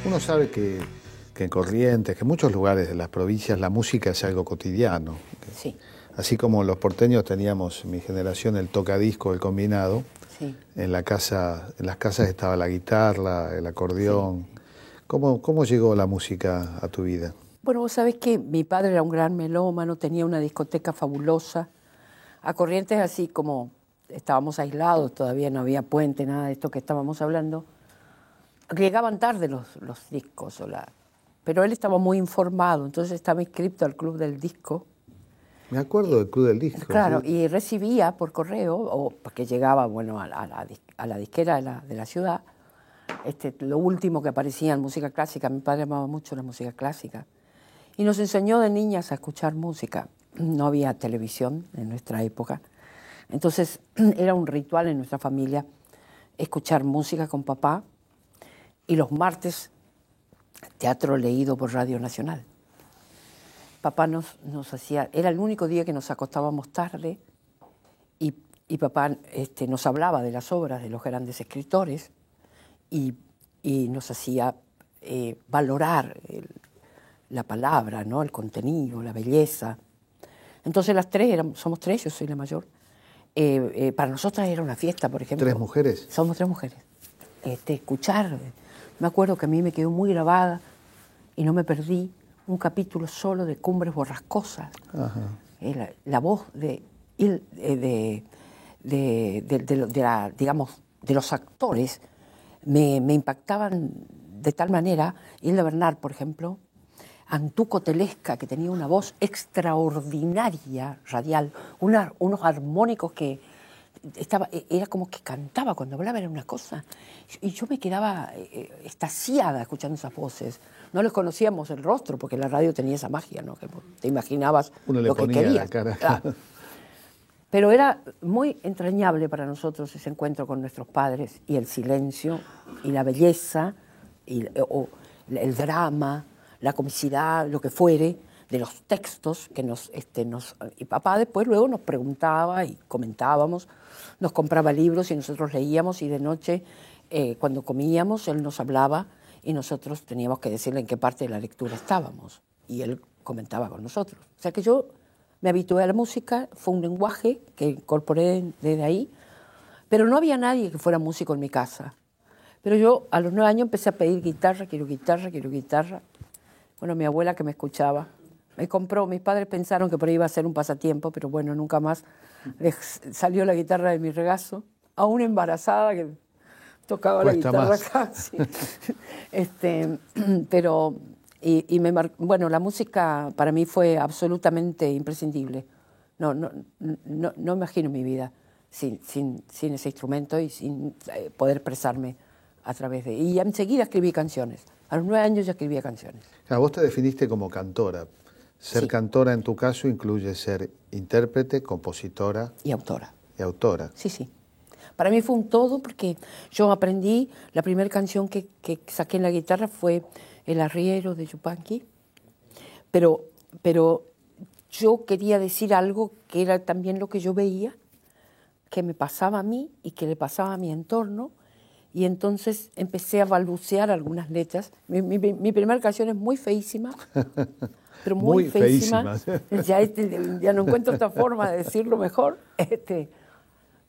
Uno sabe que en Corrientes, que en muchos lugares de las provincias la música es algo cotidiano. Sí. Así como los porteños teníamos, en mi generación, el tocadisco, el combinado, Sí. en las casas estaba la guitarra, el acordeón. Sí. ¿Cómo llegó la música a tu vida? Bueno, vos sabés que mi padre era un gran melómano, tenía una discoteca fabulosa. A Corrientes, así como estábamos aislados, todavía no había puente, nada de esto que estábamos hablando, llegaban tarde los discos, pero él estaba muy informado, entonces estaba inscrito al Club del Disco. Me acuerdo del Club del Disco. Claro, ¿sí? y recibía por correo, o porque llegaba bueno, a la disquera de la ciudad, lo último que aparecía en música clásica. Mi padre amaba mucho la música clásica. Y nos enseñó de niñas a escuchar música. No había televisión en nuestra época. Entonces era un ritual en nuestra familia escuchar música con papá, y los martes teatro leído por Radio Nacional. Papá nos hacía, era el único día que nos acostábamos tarde, y papá nos hablaba de las obras de los grandes escritores y nos hacía valorar la palabra, ¿no? El contenido, la belleza. Entonces las tres, somos tres, yo soy la mayor. Para nosotras era una fiesta, por ejemplo. ¿Tres mujeres? Somos tres mujeres. Escuchar, me acuerdo que a mí me quedó muy grabada y no me perdí un capítulo solo de Cumbres Borrascosas. Ajá. La voz de los actores me impactaban de tal manera. Hilda Bernal, por ejemplo, Antuco Telesca, que tenía una voz extraordinaria radial, unos armónicos que era como que cantaba cuando hablaba, era una cosa. Y yo me quedaba extasiada escuchando esas voces. No les conocíamos el rostro, porque la radio tenía esa magia, ¿no? Que te imaginabas lo que querías. Claro. Pero era muy entrañable para nosotros ese encuentro con nuestros padres, y el silencio, y la belleza, o el drama, la comicidad, lo que fuere, de los textos que y papá después luego nos preguntaba y comentábamos, nos compraba libros y nosotros leíamos, y de noche cuando comíamos él nos hablaba y nosotros teníamos que decirle en qué parte de la lectura estábamos, y él comentaba con nosotros. O sea que yo me habitué a la música, fue un lenguaje que incorporé desde ahí, pero no había nadie que fuera músico en mi casa. Pero yo a los 9 años empecé a pedir guitarra, quiero guitarra, quiero guitarra. Bueno, mi abuela, que me escuchaba, me compró. Mis padres pensaron que por ahí iba a ser un pasatiempo, pero bueno, nunca más salió la guitarra de mi regazo, aún embarazada, que tocaba la guitarra más. acá. Sí. Pero bueno, la música para mí fue absolutamente imprescindible. No imagino mi vida sin ese instrumento y sin poder expresarme a través de... Y enseguida escribí canciones. A los 9 años ya escribía canciones. Vos te definiste como cantora. Ser cantora en tu caso incluye ser intérprete, compositora... Y autora. Y autora. Sí, sí. Para mí fue un todo, porque yo aprendí, la primera canción que saqué en la guitarra fue El arriero de Yupanqui, pero yo quería decir algo que era también lo que yo veía, que me pasaba a mí y que le pasaba a mi entorno, y entonces empecé a balbucear algunas letras. Mi primera canción es muy feísima, pero muy feísima. Ya no encuentro otra forma de decirlo mejor.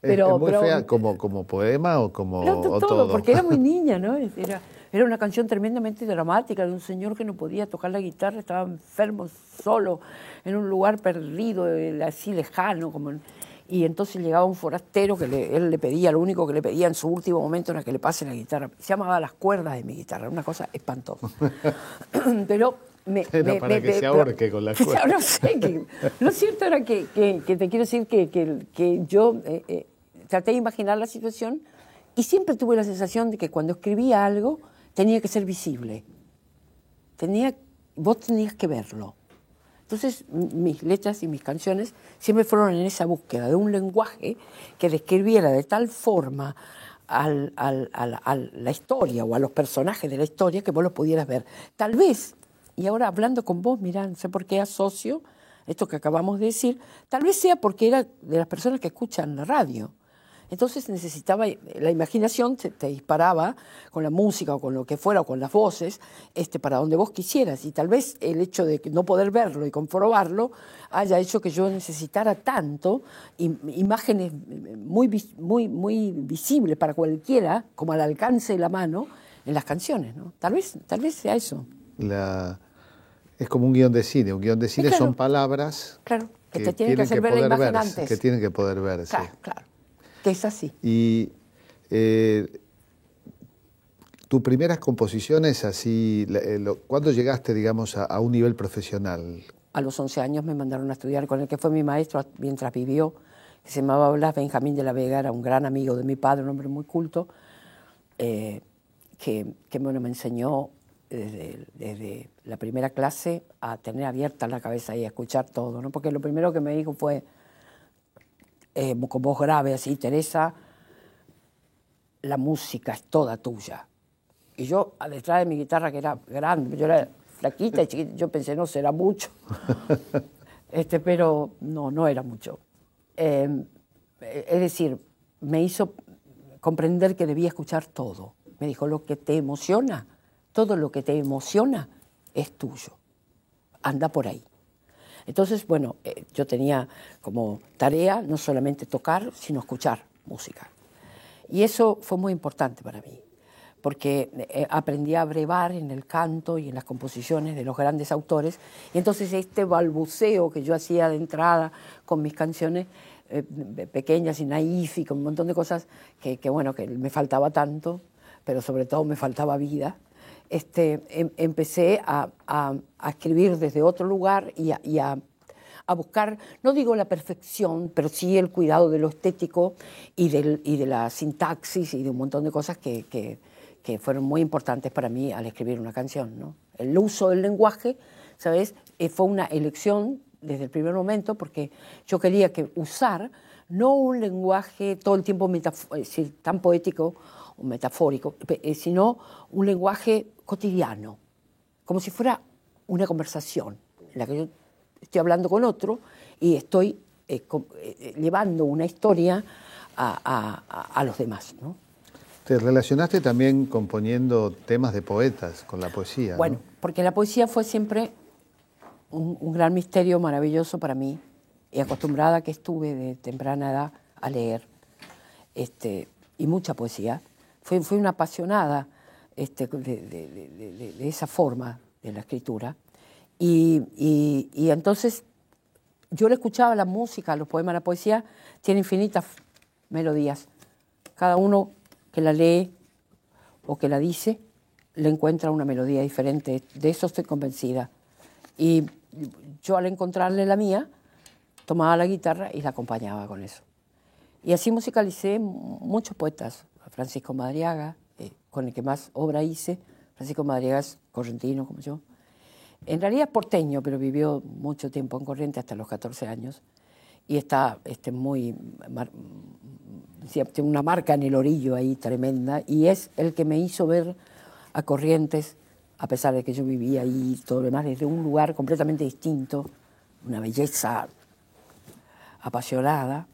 Pero, ¿es muy fea como poema o como todo? Porque era muy niña, ¿no? Era una canción tremendamente dramática de un señor que no podía tocar la guitarra, estaba enfermo, solo, en un lugar perdido, así lejano, y entonces llegaba un forastero que él le pedía, lo único que le pedía en su último momento era que le pase la guitarra. Se llamaba Las cuerdas de mi guitarra, una cosa espantosa. Pero para que se ahorque con las cuerdas. No sé, lo cierto era que te quiero decir que yo traté de imaginar la situación, y siempre tuve la sensación de que cuando escribía algo tenía que ser visible. Vos tenías que verlo. Entonces, mis letras y mis canciones siempre fueron en esa búsqueda de un lenguaje que describiera de tal forma a la historia o a los personajes de la historia que vos los pudieras ver. Tal vez, y ahora hablando con vos, mirá, no sé por qué asocio esto que acabamos de decir, tal vez sea porque era de las personas que escuchan la radio. Entonces necesitaba, la imaginación te disparaba con la música o con lo que fuera, o con las voces, para donde vos quisieras. Y tal vez el hecho de no poder verlo y comprobarlo haya hecho que yo necesitara tanto imágenes muy visibles para cualquiera, como al alcance de la mano, en las canciones, ¿no? Tal vez sea eso. Es como un guión de cine. Un guión de cine son palabras que te tienen que hacer ver la imagen antes. Que tienen que poder verse. Claro. Que es así. Y tus primeras composiciones, así, ¿cuándo llegaste, digamos, a un nivel profesional? A los 11 años me mandaron a estudiar con el que fue mi maestro mientras vivió, que se llamaba Blas Benjamín de la Vega, era un gran amigo de mi padre, un hombre muy culto, que bueno, me enseñó desde la primera clase a tener abierta la cabeza y a escuchar todo, ¿no? Porque lo primero que me dijo fue, con voz grave así, Teresa, la música es toda tuya. Y yo, detrás de mi guitarra, que era grande, yo era flaquita y chiquita, yo pensé, no será mucho, pero no era mucho. Es decir, me hizo comprender que debía escuchar todo. Me dijo, lo que te emociona, todo lo que te emociona es tuyo. Anda por ahí. Entonces, bueno, yo tenía como tarea no solamente tocar, sino escuchar música. Y eso fue muy importante para mí, porque aprendí a brevar en el canto y en las composiciones de los grandes autores. Y entonces este balbuceo que yo hacía de entrada con mis canciones pequeñas y naif y con un montón de cosas que me faltaba tanto, pero sobre todo me faltaba vida. Empecé a escribir desde otro lugar y a buscar, no digo la perfección, pero sí el cuidado de lo estético y de la sintaxis y de un montón de cosas que fueron muy importantes para mí al escribir una canción, ¿no? El uso del lenguaje, ¿sabes? Fue una elección desde el primer momento, porque yo quería usar no un lenguaje todo el tiempo tan poético o metafórico, sino un lenguaje cotidiano, como si fuera una conversación en la que yo estoy hablando con otro y estoy llevando una historia a los demás, ¿no? Te relacionaste también componiendo temas de poetas con la poesía. Bueno, ¿no? Porque la poesía fue siempre un gran misterio maravilloso para mí, y acostumbrada que estuve de temprana edad a leer y mucha poesía. Fui una apasionada de esa forma de la escritura. Y entonces yo le escuchaba la música, los poemas, la poesía tiene infinitas melodías. Cada uno que la lee o que la dice le encuentra una melodía diferente. De eso estoy convencida. Y yo, al encontrarle la mía, tomaba la guitarra y la acompañaba con eso. Y así musicalicé muchos poetas. Francisco Madariaga, con el que más obra hice. Francisco Madariaga es correntino como yo. En realidad es porteño, pero vivió mucho tiempo en Corrientes, hasta los 14 años. Y está tiene una marca en el orillo ahí tremenda. Y es el que me hizo ver a Corrientes, a pesar de que yo vivía ahí y todo lo demás, desde un lugar completamente distinto, una belleza apasionada,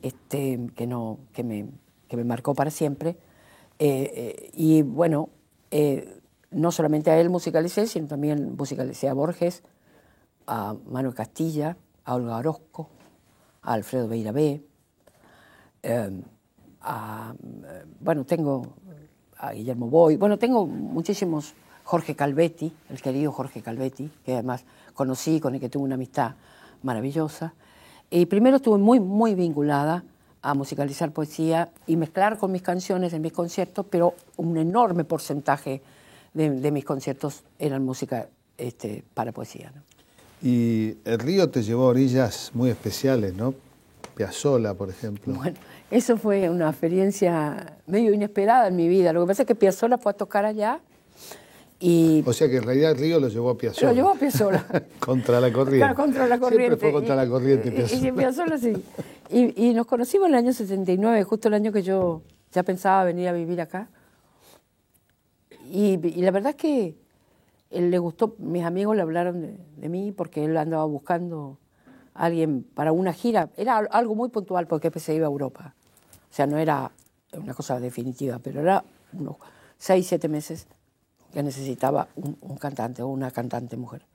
que me marcó para siempre. Y bueno, no solamente a él musicalicé, sino también musicalicé a Borges, a Manuel Castilla, a Olga Orozco, a Alfredo Beiravé, tengo a Guillermo Boy, tengo muchísimos, Jorge Calvetti, el querido Jorge Calvetti, que además conocí, con el que tuve una amistad maravillosa. Y primero estuve muy, muy vinculada a musicalizar poesía y mezclar con mis canciones en mis conciertos, pero un enorme porcentaje de mis conciertos eran música para poesía, ¿no? Y el río te llevó a orillas muy especiales, ¿no? Piazzolla, por ejemplo. Bueno, eso fue una experiencia medio inesperada en mi vida. Lo que pasa es que Piazzolla fue a tocar allá y... O sea que en realidad el río lo llevó a Piazzolla. Lo llevó a Piazzolla. Contra la corriente. Claro, contra la corriente. Siempre fue contra la corriente Piazzolla. Y Piazzolla sí. Y nos conocimos en el año 79, justo el año que yo ya pensaba venir a vivir acá. Y la verdad es que Él le gustó, mis amigos le hablaron de mí porque él andaba buscando a alguien para una gira. Era algo muy puntual porque se iba a Europa. O sea, no era una cosa definitiva, pero era unos 6, 7 meses que necesitaba un cantante o una cantante mujer.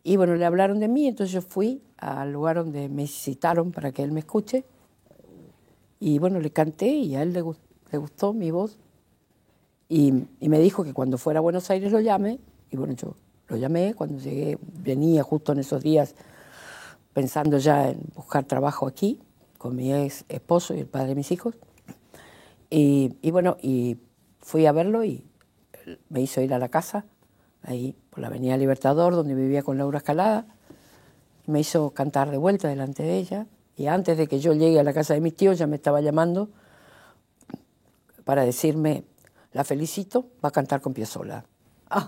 Y bueno, le hablaron de mí, entonces yo fui al lugar donde me citaron para que él me escuche. Y bueno, le canté y a él le gustó mi voz. Y me dijo que cuando fuera a Buenos Aires lo llame. Y bueno, yo lo llamé cuando llegué, venía justo en esos días pensando ya en buscar trabajo aquí, con mi ex esposo y el padre de mis hijos. Y bueno, y fui a verlo y me hizo ir a la casa, ahí por la Avenida Libertador, donde vivía con Laura Escalada. Me hizo cantar de vuelta delante de ella. Y antes de que yo llegue a la casa de mis tíos, ya me estaba llamando para decirme, la felicito, va a cantar con Piazzolla.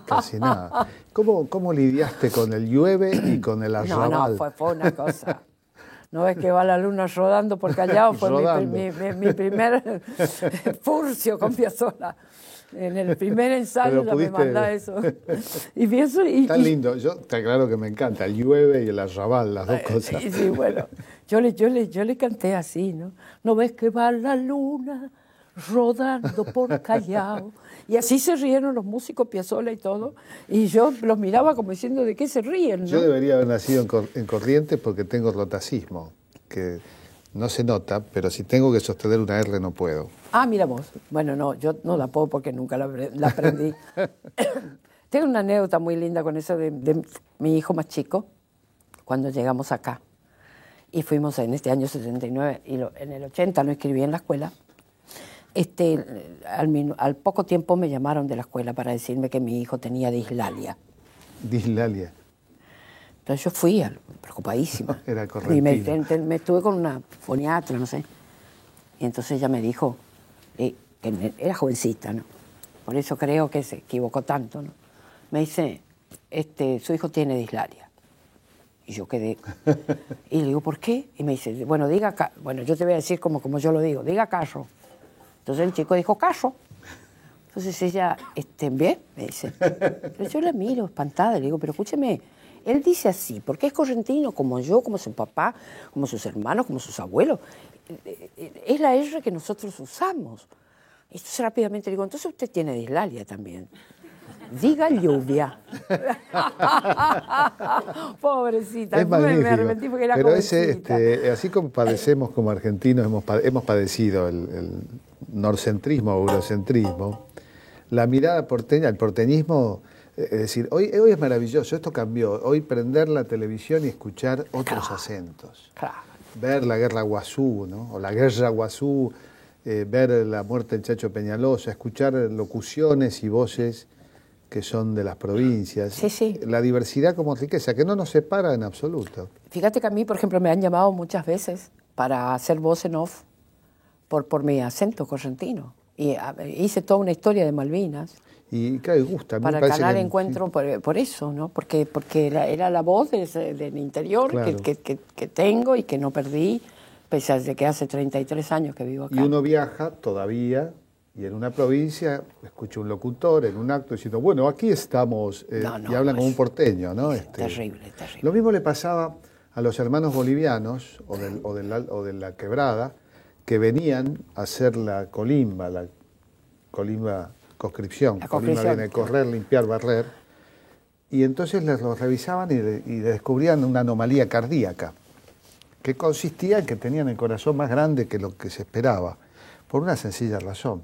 Casi nada. ¿Cómo lidiaste con el llueve y con el arrabal? No, fue una cosa. ¿No ves que va la luna rodando por Callao? Fue mi primer furcio con Piazzolla. En el primer ensayo ya me manda eso. Y pienso... Tan lindo. Yo te aclaro que me encanta el llueve y el arrabal, las dos cosas. Sí, bueno. Yo le canté así, ¿no? ¿No ves que va la luna rodando por Callao? Y así se rieron los músicos, Piazzolla y todo. Y yo los miraba como diciendo, ¿de qué se ríen? ¿No? Yo debería haber nacido en Corrientes porque tengo rotacismo, que no se nota, pero si tengo que sostener una R no puedo. Ah, mira vos. Bueno, no, yo no la puedo porque nunca la aprendí. Tengo una anécdota muy linda con eso de mi hijo más chico, cuando llegamos acá. Y fuimos en este año 79, y en el 80 no escribí en la escuela. Al poco tiempo me llamaron de la escuela para decirme que mi hijo tenía dislalia. Dislalia. Entonces yo fui preocupadísima. Era correntino. Y me estuve con una foniatra, no sé. Y entonces ella me dijo, que era jovencita, ¿no? Por eso creo que se equivocó tanto, ¿no? Me dice, su hijo tiene dislalia. Y yo quedé. Y le digo, ¿por qué? Y me dice, bueno, yo te voy a decir como yo lo digo, diga carro. Entonces el chico dijo, carro. Entonces ella, ¿bien? Me dice. Pero yo la miro espantada y le digo, pero escúcheme, él dice así, porque es correntino como yo, como su papá, como sus hermanos, como sus abuelos. Es la R que nosotros usamos. Entonces rápidamente le digo, entonces usted tiene dislalia también. Diga lluvia. Pobrecita, Es magnífico. me arrepentí porque era pero jovencita. así como padecemos como argentinos, hemos padecido el norcentrismo o eurocentrismo, la mirada porteña, el porteñismo, es decir, hoy es maravilloso, esto cambió, hoy prender la televisión y escuchar otros acentos. Claro. Ver la guerra Guazú, ¿no? O la guerra Guazú, ver la muerte del Chacho Peñalosa, escuchar locuciones y voces que son de las provincias. Sí, sí. La diversidad como riqueza, que no nos separa en absoluto. Fíjate que a mí, por ejemplo, me han llamado muchas veces para hacer voz en off por mi acento correntino. Y hice toda una historia de Malvinas. Y claro, gusta. Para el canal Encuentro, sí. por eso, ¿no? Porque era la voz del interior, claro, que tengo y que no perdí, pese a que hace 33 años que vivo acá. Y uno viaja todavía, y en una provincia escucha un locutor en un acto diciendo, bueno, aquí estamos, y hablan como un porteño, ¿no? Terrible, terrible. Lo mismo le pasaba a los hermanos bolivianos o de la Quebrada, que venían a hacer la colimba conscripción. Colimba viene de correr, limpiar, barrer. Y entonces los revisaban y descubrían una anomalía cardíaca, que consistía en que tenían el corazón más grande que lo que se esperaba, por una sencilla razón.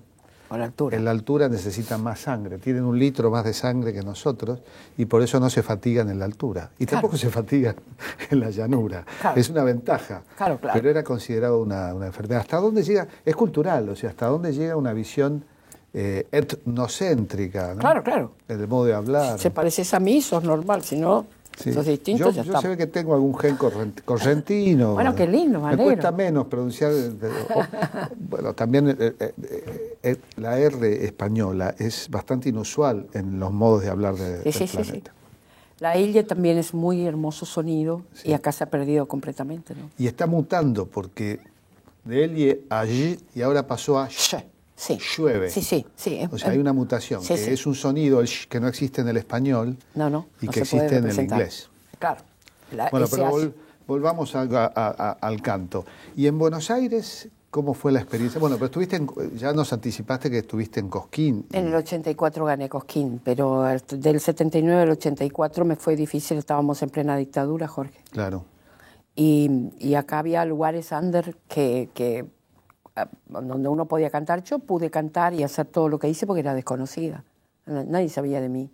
Por la altura. En la altura necesitan más sangre, tienen 1 litro más de sangre que nosotros y por eso no se fatigan en la altura. Y tampoco se fatigan en la llanura. Claro. Es una ventaja. Claro. Pero era considerado una enfermedad. ¿Hasta dónde llega? Es cultural, o sea, hasta dónde llega una visión etnocéntrica, ¿no? Claro. En el modo de hablar. Se pareces a mí, sos normal, si no... Sí. Sos distinto, yo se ve que tengo algún gen correntino. Bueno, qué lindo, me alegro. Me cuesta menos pronunciar. Bueno, también la R española es bastante inusual en los modos de hablar del planeta. Sí. La Ille también es muy hermoso sonido, sí. Y acá se ha perdido completamente, ¿no? Y está mutando porque de Elie a Y y ahora pasó a Sh. Sí. Llueve. Sí. O sea, hay una mutación, sí, que sí. es un sonido que no existe en el español y No que se puede existe en el representar. inglés. Claro. Bueno, ese pero hace- volvamos al canto. ¿Y en Buenos Aires cómo fue la experiencia? Bueno, pero ya nos anticipaste que estuviste en Cosquín. En el 84 gané Cosquín, pero del 79 al 84 me fue difícil, estábamos en plena dictadura, Jorge. Claro. Y acá había lugares under donde uno podía cantar. Yo pude cantar y hacer todo lo que hice porque era desconocida. Nadie sabía de mí.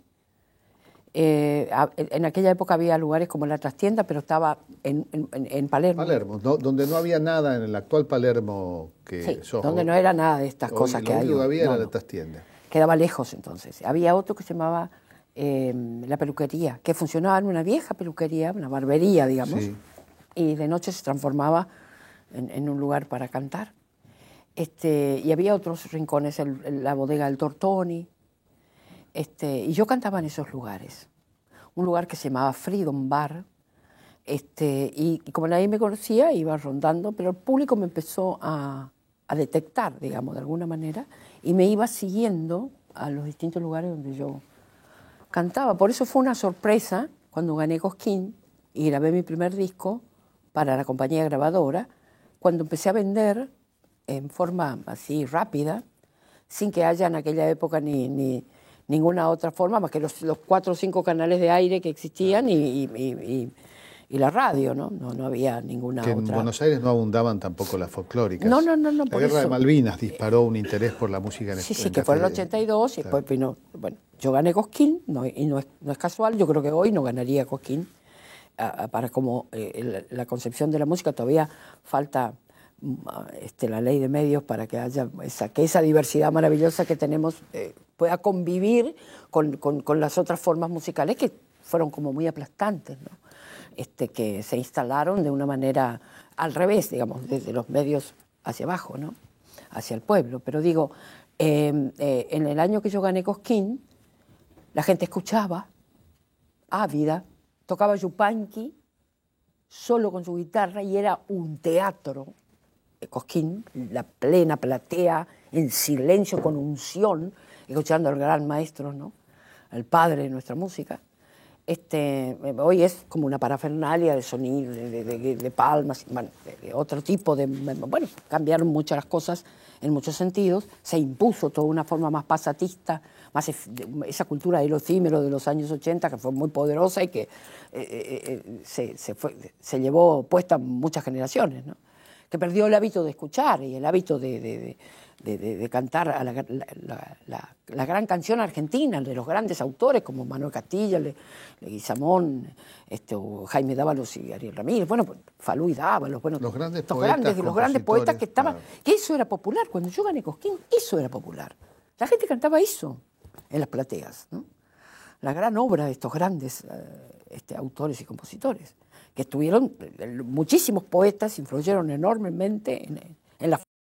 En aquella época había lugares como La Trastienda, pero estaba en Palermo. Palermo, donde no había nada en el actual Palermo que Sí, sos. donde no era nada de estas cosas que hay. Lo único que había No, era no. La Trastienda. Quedaba lejos entonces. Había otro que se llamaba La Peluquería, que funcionaba en una vieja peluquería, una barbería, digamos, Sí. y de noche se transformaba en un lugar para cantar. Y había otros rincones, la bodega del Tortoni, y yo cantaba en esos lugares. Un lugar que se llamaba Freedom Bar, y como nadie me conocía, iba rondando, pero el público me empezó a detectar, digamos, de alguna manera, y me iba siguiendo a los distintos lugares donde yo cantaba. Por eso fue una sorpresa cuando gané Cosquín y grabé mi primer disco para la compañía grabadora, cuando empecé a vender en forma así rápida, sin que haya en aquella época ni ninguna otra forma, más que los 4 o 5 canales de aire que existían y la radio, ¿no? No había ninguna Que otra. en Buenos Aires no abundaban tampoco las folclóricas. No, La por Guerra de eso. Malvinas disparó un interés por la música en Sí, que fue en el 82, y después vino, bueno, yo gané Cosquín, y no es casual, yo creo que hoy no ganaría Cosquín, para como la concepción de la música todavía falta la ley de medios para que haya esa diversidad maravillosa que tenemos pueda convivir con las otras formas musicales que fueron como muy aplastantes, ¿no? Que se instalaron de una manera al revés, digamos, desde los medios hacia abajo, ¿no? Hacia el pueblo. Pero digo, en el año que yo gané Cosquín, la gente escuchaba, ávida, tocaba Yupanqui solo con su guitarra y era un teatro. Cosquín, la plena platea, en silencio, con unción, escuchando al gran maestro, ¿no? Al padre de nuestra música. Hoy es como una parafernalia de sonido, de palmas, bueno, de otro tipo de... Bueno, cambiaron muchas las cosas en muchos sentidos, se impuso toda una forma más pasatista, más esa cultura del efímero de los años 80 que fue muy poderosa y que se llevó puesta muchas generaciones, ¿no? Que perdió el hábito de escuchar y el hábito de cantar a la gran canción argentina, de los grandes autores como Manuel Castilla, Leguizamón, o Jaime Dávalos y Ariel Ramírez, bueno, Falú y Dávalos, bueno, los grandes poetas que estaban, claro. Que eso era popular. Cuando yo gané Cosquín, eso era popular. La gente cantaba eso en las plateas, ¿no? La gran obra de estos grandes autores y compositores, que estuvieron, muchísimos poetas influyeron enormemente